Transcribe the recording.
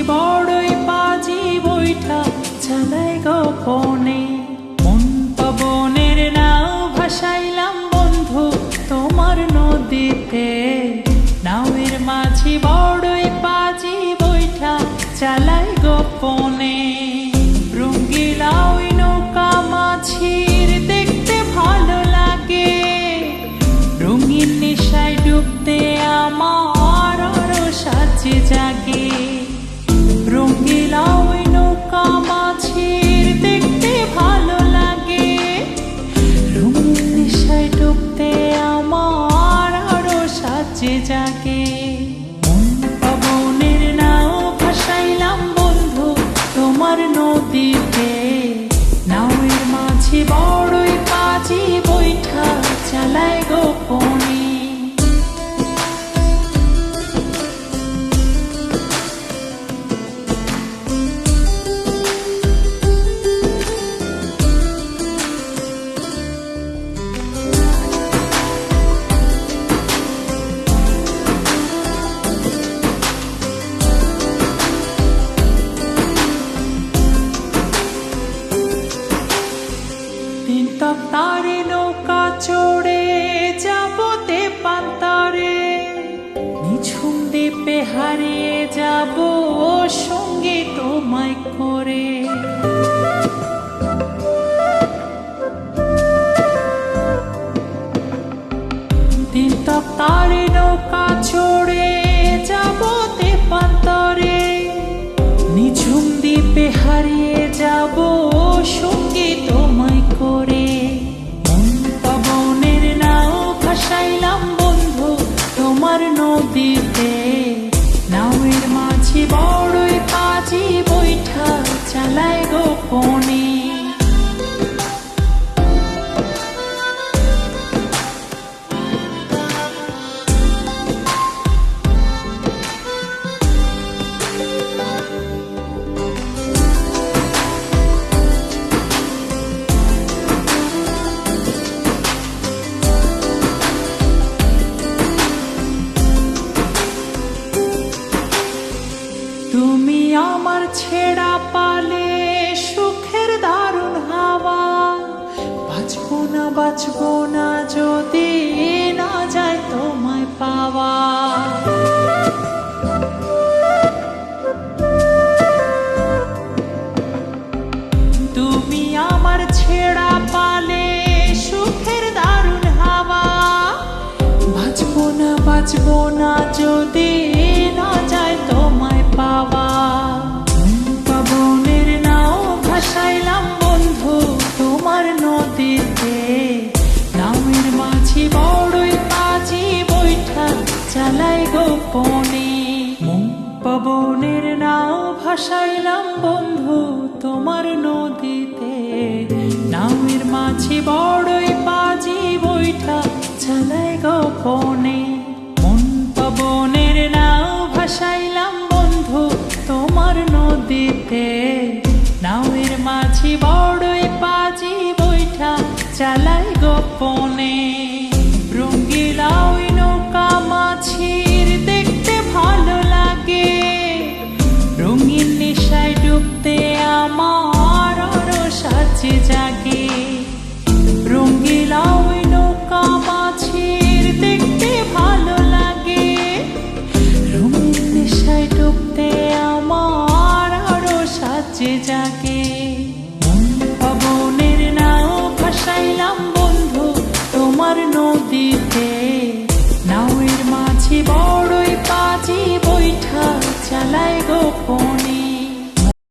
বড়ই পাজি বৈঠা চালাই গোপনে। মন পবনের নাও ভাসাইলাম বন্ধু তোমার নদীতে, নাওয়ের মাঝি বড়ই পাজি বৈঠা চালাই গোপনে। রঙ্গিলা ওই নৌকা মাঝির দেখতে ভালো লাগে, রঙিন নেশায় ডুবতে আমার আরো সাজে জাগে। রঙ্গিলা ওই নৌকা মাঝির দেখতে ভালো লাগে, রঙিন নেশায় ডুবতে আমার আরো সাজে জাগে। মন পবনের নাও ভাসাইলাম বন্ধু তোমার নদীতে, নাওয়ের মাঝি বড়ই পাজি বৈঠা চালায় গোপনে। তারে নৌকা চড়ে যাবো তে পান্তারে, নিঝুম দ্বীপে হারিয়ে যাবো সঙ্গে তোমায় করে। তারে নৌকা চড়ে যাবো তে পান্তারে, নিঝুম দ্বীপে হারিয়ে যাবো সঙ্গে তোমায় করে। ভাসাইলাম বন্ধু তোমার নদীতে, নাওয়ের মাঝি বড়ই পাজি বৈঠা চালায় গোপনে। তুমি আমার ছেড়া পালে সুখের দারুণ হাওয়া, বাঁচবো না যদি না যায় তোমায় পাওয়া। তুমি আমার ছেড়া পালে সুখের দারুণ হাওয়া, বাঁচবো না যদি না যায় তোমায় পাওয়া। পবনের নাও ভাসাইলাম বন্ধু তোমার নদীতে, নাওয়ের মাঝি বড়ই পাজি বৈঠা চালাই গোপনে। পবনের নাও ভাসাইলাম বন্ধু তোমার নদীতে, নাওয়ের মাঝি বড়ই পাজি বৈঠা চালাই গোপনে। মন পবনের নাও ভাসাইলাম বন্ধু তোমার নদীতে,